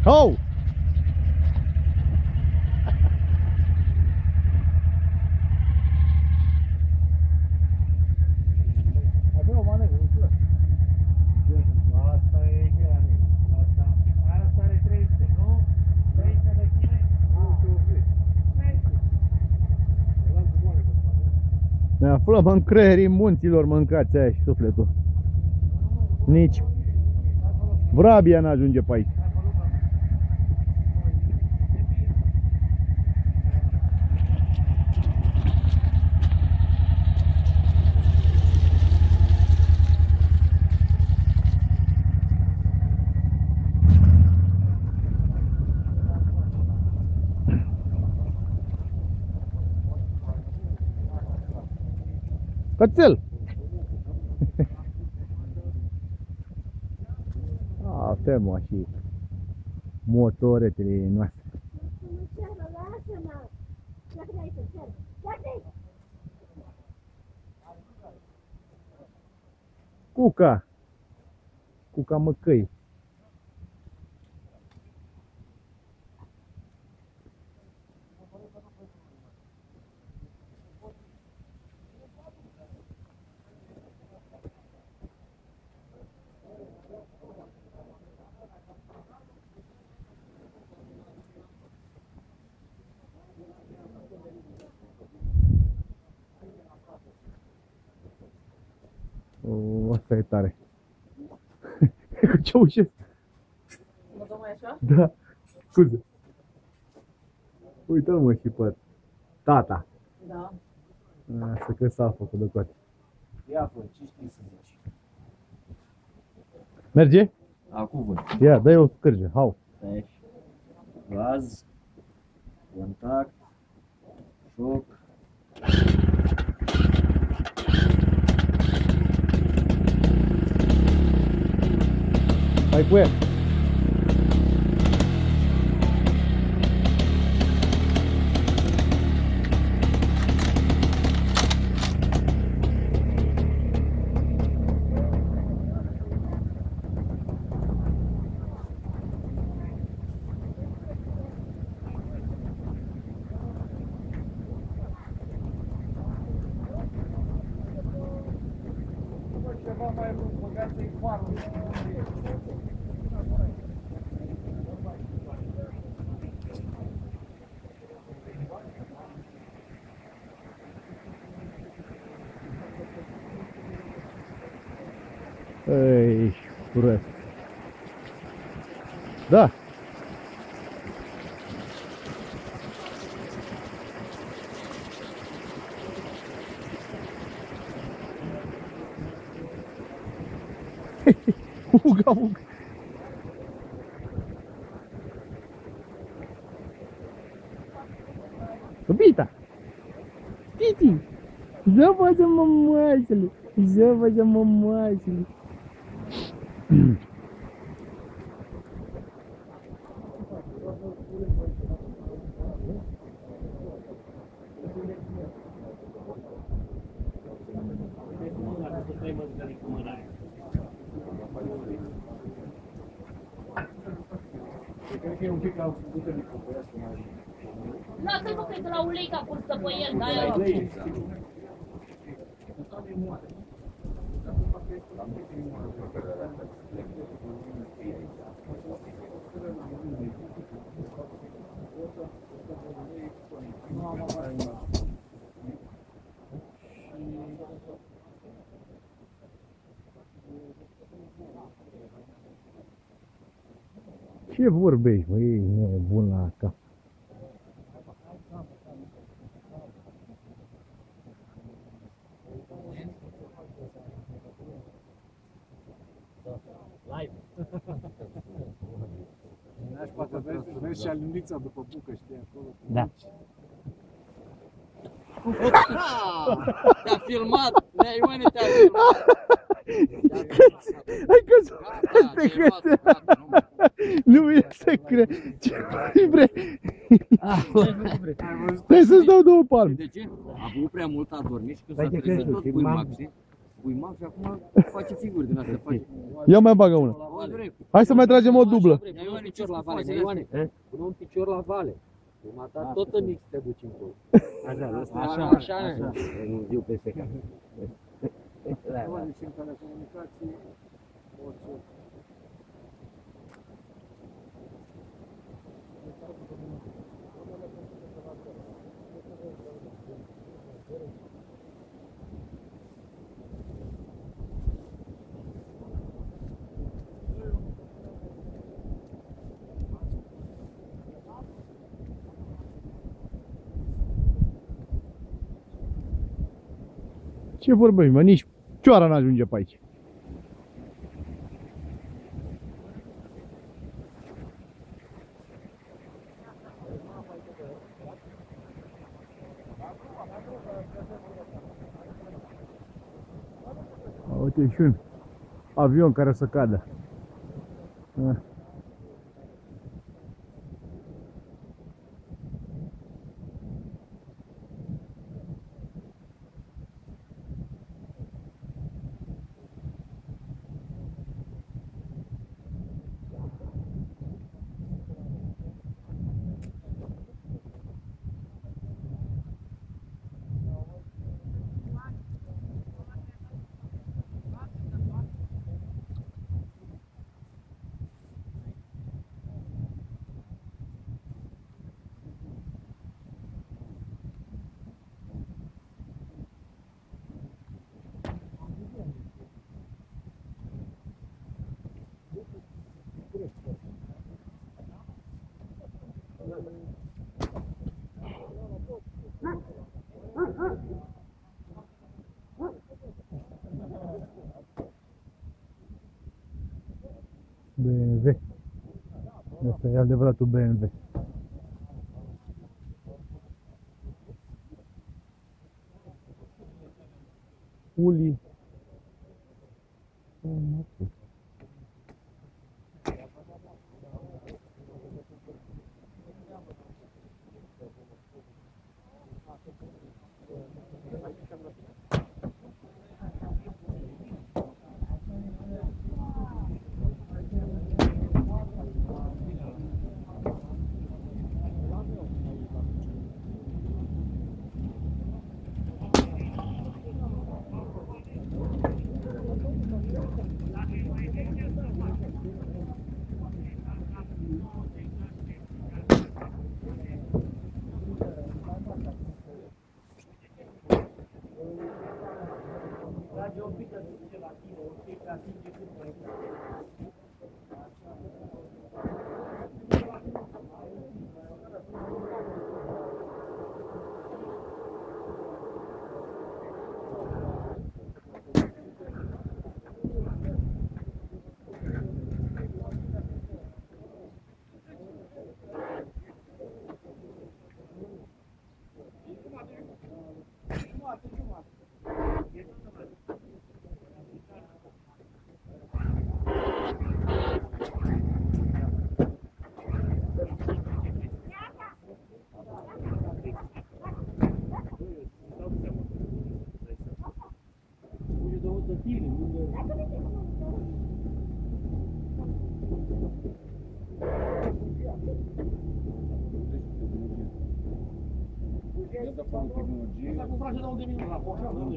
Oh! Avea o manevră ușoară. Asta e grea, asta are 300, nu? 300 de kg? Ne aflăm în creierii munților, mâncați aia și sufletul. Nici vrabia n-ajunge pe aici. Cățel! Avem mă și motoretele noastre. Cuca! Cuca măcăi. Asta e tare. Cu ce ușesc? Mă dau mai așa? Da. Scuze. Uite-l mă și pe tata. Da. Asta că s-a făcut de toate. Ia fă, ce știi să zici? Merge? Acum vânt. Ia, dă-i o scârge. Hau. Deci, gaz, contact, șoc. Hai cu ea. Ceva mai mult, băgați-i farul. Ei, prost. Da. Uga, uga. Bita. Titi. Zăvăză mămoasele. Zăvăză mămoasele. Cred că e un pic la făcută de copăiască mai... Lasă-l mă, cred că la ulei ca cursă pe el, da? Ce vorbești, mă, e nebun la cap. Live. Nașpa că vezi și alunița după bucă, știi, acolo. Da. Te-a filmat! Ioane te-a filmat! Hai că nu mi se crede. Ce bre? Stai să-ți dau două palme. De ce? A băut prea mult, a dormit și când s-a trezit tot pui mag, știi? Pui mag și acum face figuri din astea. Ia mai bagă una. vale. Hai să mai tragem o dublă. Ia Ioane, picior la vale, Ioane. Pune un picior la vale. Prima dată tot în X te duci încolo. Așa. Nu ziu pe seca. Ce vorbești, mă? Nici cioara n-ajunge pe aici. Uite și un avion care să cadă. BMW. Asta e adevăratul BMW. Uli. În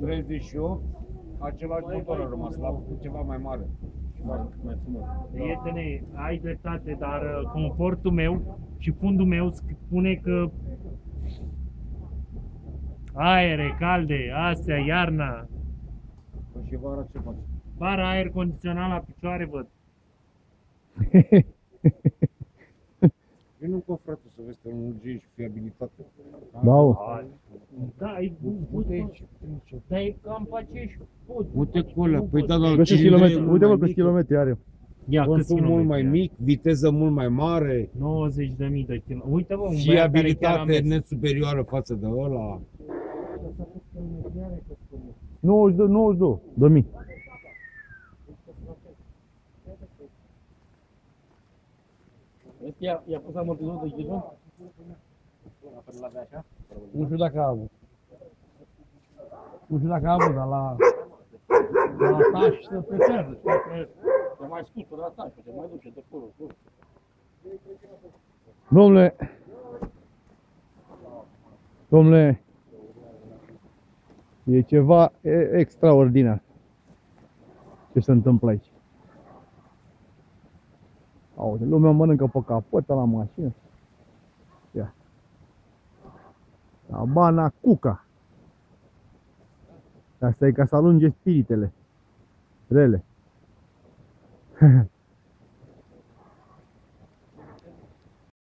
38, același motor a rămas, l-a făcut ceva mai mare și mai frumos. Prietene, ai dreptate, dar confortul meu și fundul meu spune că aere calde, astea, iarna. Păi și vara ce faci? Vara aer condiționat la picioare, văd. Vino cu frate să vezi tehnologie și fiabilitate. Da, o. Da, e Uite aici. dar e cam pe aceeași pod. Uite cu alea, păi da, dar Câți kilometri? Uite-mă câți kilometri are. Ia, câți consum mult kilometri mai are? mic, viteză mult mai mare, 90.000 de km. Uite-vă, un băiat care chiar a fiabilitate mers. net superioară față de ăla. 92 de mii. I-a pus amortizorul de ghidon? Nu știu dacă a avut. Nu știu dacă a avut, dar la taș să plăcează. Te mai scutură atacă, te mai duce de acolo. Domnule, e ceva extraordinar ce se întâmplă aici. Auzi, lumea mănâncă pe capotă la mașină. Ia. Habana Cuca. Asta e ca să alunge spiritele rele.